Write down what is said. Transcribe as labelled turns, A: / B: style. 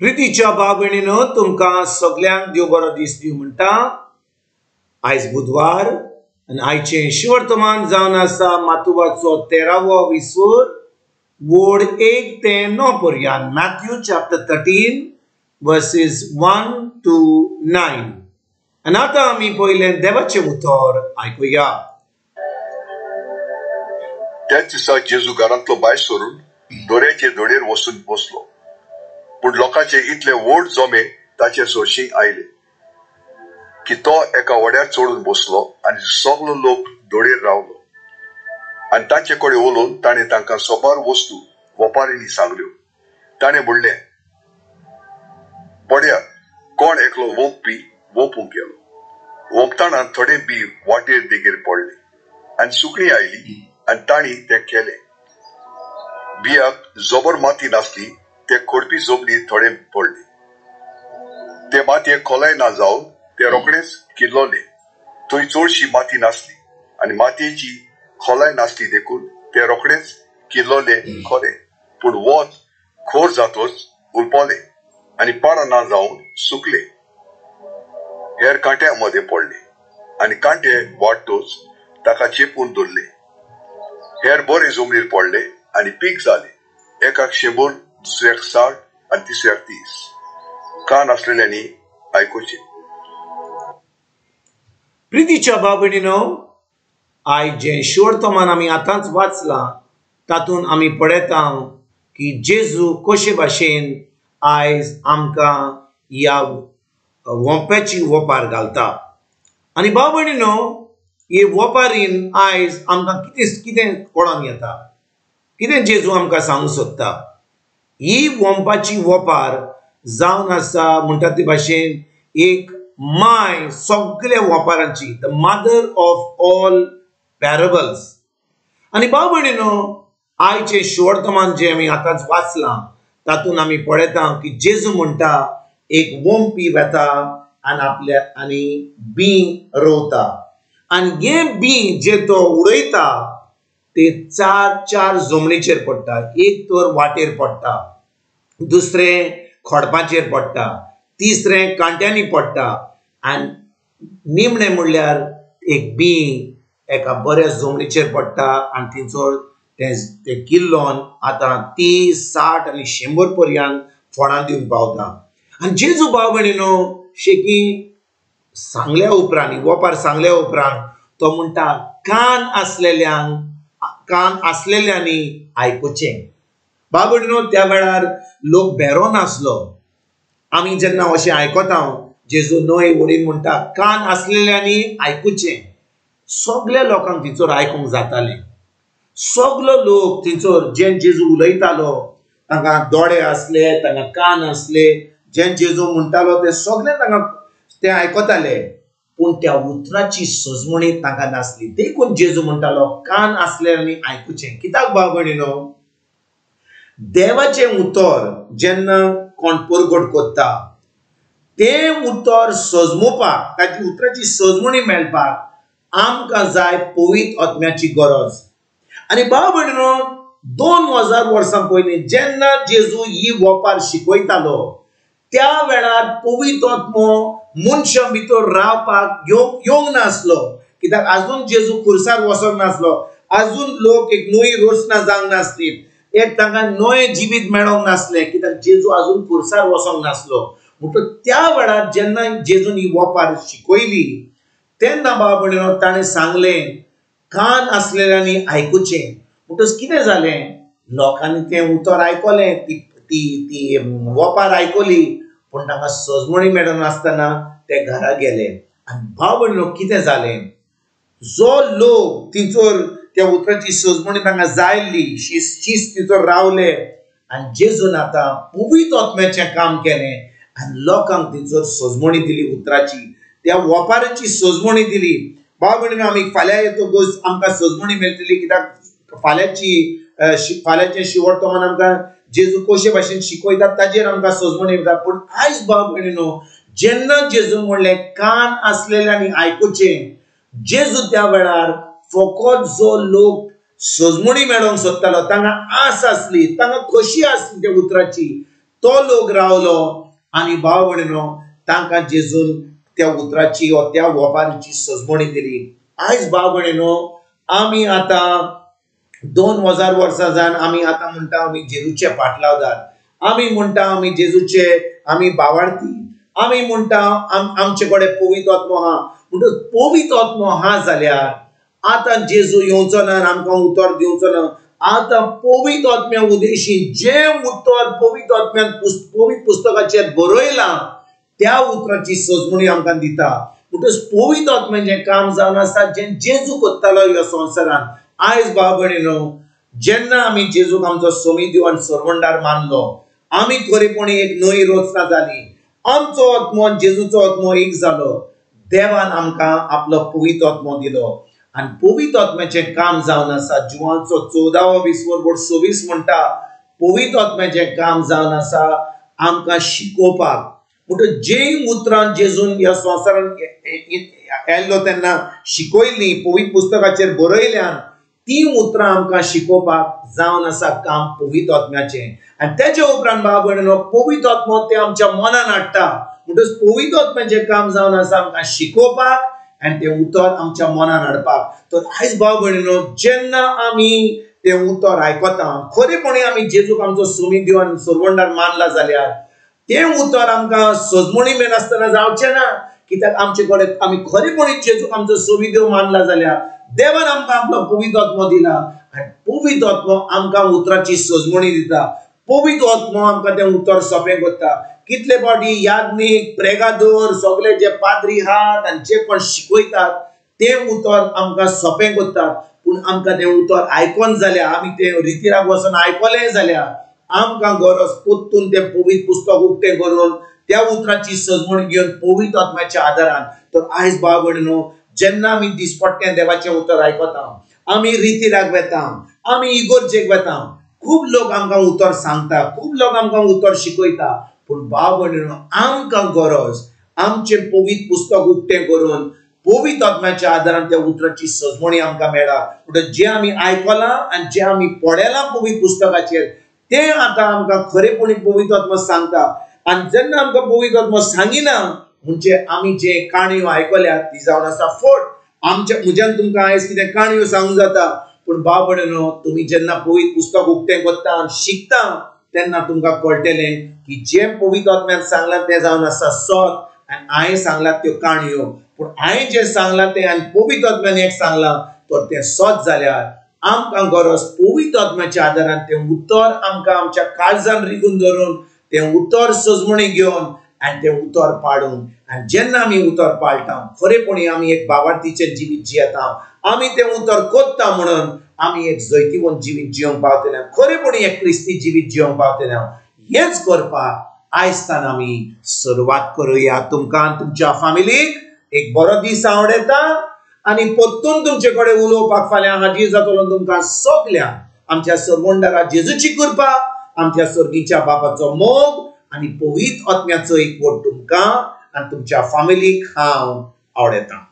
A: प्रितीच्या भाव-भयणीनो, तुमकां सगळ्यांक देव बरो दीस दिवं म्हणटा। आयज बुधवार आनी आयचें शिवर्तमान जावन आसा मातुवाचो 13वो विसवर, वोड 1 ते 9 पर्यंत। Matthew chapter 13 versus 1 to 9। आनी आतां आमी पयलें देवाचें उतर आयकुया।
B: त्याच दिसा जेजू घरांतलो भायर सरून दोऱ्याचे दोडेर वचून बसलो। पूण लोकांचे इतले व्हड जमे ताचे सोयशीं आयले की तो एका वड्यार चडून बसलो आनी सगलो लोक दोडेर रावलो। आनी तांचे कडेन उलोवन ताणें तांकां सोबार वस्तू वपारींनी सांगल्यो। ताणें म्हणलें, पळया, कोण एकलो वोंकपी वोंपूंक गेलो। वोंकताना थोडे बी वाटेर देगेर पडले आनी सुकणीं आयली आनी तांणी तें केलें। बियाक जोबर माती नासली, ते खोडपी जोबनी थोडे पडले। ते मातयेक खोलाय ना जावन ते रोखडेच किल्लोले। थंय चडशी माती नासली आनी मातयेची खोलाय नासली देखून ते रोखडेच किल्लोले खरे, पूण वत खोर जातोच उलपोले आनी पाड ना जावन सुकले। हेर कांट्या मदें पडले आनी कांटे वाडटोच ताका चेपून धरले। हेर बरे जमनीर पडले आनी पीक जाले, एकाक 100, दुसऱ्याक 60 आनी तिसऱ्याक 30। कान आसलेल्यांनी आयकुचें।
A: प्रितीच्या भाव-भयणीनो, आयज जें शिवर्तमान आमी आतांच वाचलां, तातूंत आमी पळयता की जेजू कशे भाशेन आयज आमकां ह्या वोंप्याची वोपार घालता। आनी भाव-भयणीनो, हे वोपारीन आयज आमकां कितें कळोन येता, कितें जेजू आमकां सांगूंक सोदता। ही वोंपाची वोपार जावन आसा म्हणटा ते भाशेन एक माय सगळ्या वोपारांची, द मदर ऑफ ऑल पॅरेबल्स। आनी भाव भयणीनो, आयचें शिवर्तमान जें आमी आतांच वाचलां, तातूंत आमी पळयता की जेजू म्हणटा एक वोंपी वेता आनी बी रोवता आनी हे बी जे तो उडयता ते चार जमनीचेर पडटा। एक तर वाटेर पडटा, दुसरें खोडपाचेर पडटा, तिसरें कांट्यांनी पडटा आनी निमणें म्हणल्यार एक बी एका बऱ्या जमनीचेर पडटा आनी थंयसर तें किल्लोन आतां 30, 60 आनी 100 पर्यंत फळां दिवंक पावता। आनी जेजू भाव भयणीनो, शेकी सांगल्या उपरांत, वोपार सांगल्या उपरांत तो म्हणटा, कान आसलेल्यांनी आयकुचें। भाव भयणीनो, त्या वेळार लोक भेरो नासलो। आमी जेन्ना अशें आयकता जेजू न्हय वडील म्हणटा कान आसलेल्यांनी आयकुचें, सगळ्या लोकांक थंयसर आयकूंक जातालें। सगलो लोक थंयसर जें जेजू उलयतालो तांकां दोळे आसले, तांकां कान आसले, जें जेजू म्हणटालो ते सगळे तांकां ते आयकताले, पूण त्या उतराची सजमणी तांकां नासली। देखून जेजू म्हणटालो कान आसलेल्यांनी आयकुचें। कित्याक भाव भयणीनो, देवाचें उतर जेन्ना कोण परगट करता, तें उतर सजमोवपाक, ताची उतराची सजमणी मेळपाक आमकां जाय पवित्र आत्म्याची गरज। आनी भाव भयणीनो, 2000 वर्सां पयलीं जेन्ना जेजू ही वोपार शिकयतालो, त्या वेळार पवित्र आत्मो मनशां भितर रावपाक येवंक नासलो। कित्याक आजून जेजू खुर्सार वचोंक नासलो, आजून लोक एक नवी रोसना जावंक नासली, एक तांकां नवें जिवीत मेळोंक नासलें, कित्याक जेजू आजून खुर्सार वचोंक नासलो। म्हणटच त्या वेळार जेन्ना जेजून ही वोपार शिकयली, तेन्ना भाव भयणीनो ताणें सांगलें कान आसलेल्यांनी आयकुचें। म्हणटच कितें जालें, लोकांनी तें उतर आयकलें, ती वोपार आयकली, पूण तांकां सजमणी मेळनासतना ते घरा गेले। आनी भाव भयणीनो, कितें जालें, जो लोक थंयसर त्या उतराची सजमणी तांकां जाय आसली, शिस्त थंयसर रावले आनी जेजून आतां पवित्र आत्म्याचें काम केलें आनी लोकांक थंयसर सजमणी दिली उतराची, त्या वोपाराची सजमणी दिली। भाव भयणीनो, आमी फाल्यां येतकच आमकां सजमणी मेळटली, कित्याक फाल्यांचें शिवर्तमान आमकां जेजू कशे भाशेन शिकयता ताजेर आमकां सजमणी मेळटा। पूण आयज भाव भयणीनो, जेन्ना जेजू म्हणलें कान आसलेल्यांनी आयकुचें, जेजू त्या वेळार फकत जो लोक सजमणी मेळोंक सोदतालो, तांकां आस आसली, तांकां खोशी आसली त्या उतराची, तो लोक रावलो आनी भाव भयणीनो तांकां जेजून त्या उतराची वा त्या वपारीची सजमणी दिली. आयज भाव भयणीनो आमी आतां 2000 वर्सां जावन आमी आतां म्हणटा आमी जेजूचे पाटलावदार, आमी म्हणटा आमी जेजूचे आमी भावार्थी, आमी म्हणटा आमचे कडेन पवित्र आत्मो आहा. म्हणटच पवित्र आत्मो आहा जाल्यार आतां जेजू येवचो ना आमकां उतर दिवचो ना. आतां पवित्र आत्म्या उदेशी जे उतर पवित्र आत्म्यान पवित्र पुस्तकाचेर बरयलां त्या उतराची सजमणी आमकां दिता. म्हणटच पवित्र आत्म्याचें काम जावन आसा जें जेजू करतालो ह्या संवसारान. आयज भाव भयणीनो जेन्ना आमी जेजूक आमचो सोमी दिवन सरवंडार मानलो, आमी खरेपणी एक नवी रचना जाली, आमचो आत्मो जेजूचो आत्मो एक जालो, देवान आमकां आपलो पवित्र आत्मो दिलो आनी पवित्र आत्म्याचें काम जावन आसा. जुवांचो 14:20-26 म्हणटा पवित्र आत्म्याचें काम जावन आसा आमकां शिकोवपाक. म्हणटच जे उतरां जेजून ह्या संवसारान येयल्लो तेन्ना शिकयल्लीं, पवित्र पुस्तकाचेर बरयल्यान ती उतरां आमकां शिकोवपाक जावन आसा काम पवित्र आत्म्याचें. आनी तेच्या उपरांत भाव भयणीनो पवित्र आत्मो ते आमच्या मनान हाडटा. म्हणटच पवित्र आत्म्याचें काम जावन आसा आमकां शिकोवपाक आनी तें उतर आमच्या मनान हाडपाक. तर आयज भाव भयणीनो जेन्ना आमी तें उतर आयकता, खरेपणी आमी जेजूक आमचो सोमी दिवन सरवंडार मानला जाल्यार तें उतर आमकां सजमणी मेनासतना जावचें ना. कित्याक आमचे कडेन आमी खरेपणी जेजूक आमचो सोमी देव मानला जाल्यार देवान आमकां आपलो पवित्र आत्मो दिला आनी पवित्र आत्मो आमकां उतराची सजमणी दिता. पवित्र आत्मो आमकां तें उतर सोंपें करता. कितले फावटी याज्ञीक, प्रेगादोर, सगळे जे पाद्री आहात आनी जे कोण शिकयतात तें उतर आमकां सोंपें करतात. पूण आमकां तें उतर आयकोन जाल्यार आमी तें रितीराक वचून आयकलें जाल्यार आमकां गरज पोत्तून तें पवित्र पुस्तक उक्तें करून त्या उतराची सजमणी घेवन पवित्र आत्म्याच्या आदारान. तर आयज भाव भयणीनो जेन्ना आमी दिसपट्टें देवाचें उतर आयकता, आमी रितीराक वेता, आमी इगोर्जेक वेता, खूब लोक आमकां उतर सांगता, खूब लोक आमकां उतर शिकयता. पूण भाव भयणीनो आमकां गरज आमचें पवित्र पुस्तक उक्तें करून पवित्र आत्म्याच्या आदारान त्या उतराची सजमणी आमकां मेळ्ळा. म्हणटच जें आमी आयकलां आनी जें आमी पळयलां पवित्र पुस्तकाचेर तें आतां आमकां खरेपणी पवित्र आत्मो सांगता. आनी जेन्ना आमकां पवित्र आत्मो सांगिना म्हणजे आमी जे काणयो आयकल्यात ती जावन आसा फोट. म्हज्यान तुमकां आयज कितें काणयो सांगूंक जाता, पूण भाव भयणीनो तुमी जेन्ना पवित्र पुस्तक उक्तें करता आनी शिकता तेन्ना तुमकां कळटलें की जें पवित्र आत्म्यान सांगलां तें जावन आसा सत आनी हांवें सांगलां त्यो काणयो. पूण हांवें जें सांगलां तें आनी पवित्र आत्म्यान एक सांगलां तर तें सत जाल्यार आमकां गरज पवित्र आत्म्याच्या आदारान तें उतर आमकां आमच्या काळजान रिगून धरून तें उतर सजमणी घेवन आनी तें उतर पाडून. आनी जेन्ना आमी उतर पाळटा खरेपणी आमी एक भावार्थीचें जिवीत जियेता. आमी तें उतर कोत्ता म्हणून आमी एक जैतिवंत जिवीत जियोंक पावतले, खरेपणी एक क्रिस्ती जिवीत जियोंक पावतले. हेच करपाक आयजतान आमी सुरवात करुया. तुमकां आनी तुमच्या फॅमिलीक एक बरो दीस आवडेता आनी परतून तुमचे कडेन उलोवपाक फाल्यां हाजीर जातलो तुमकां सगल्यांक. आमच्या सरवंडारा जेजूची कृपा, आमच्या सर्गीच्या बापाचो मोग आनी पवित्र आत्म्याचो एकवट तुमकां आनी तुमच्या फॅमिलीक हांव आवडेता.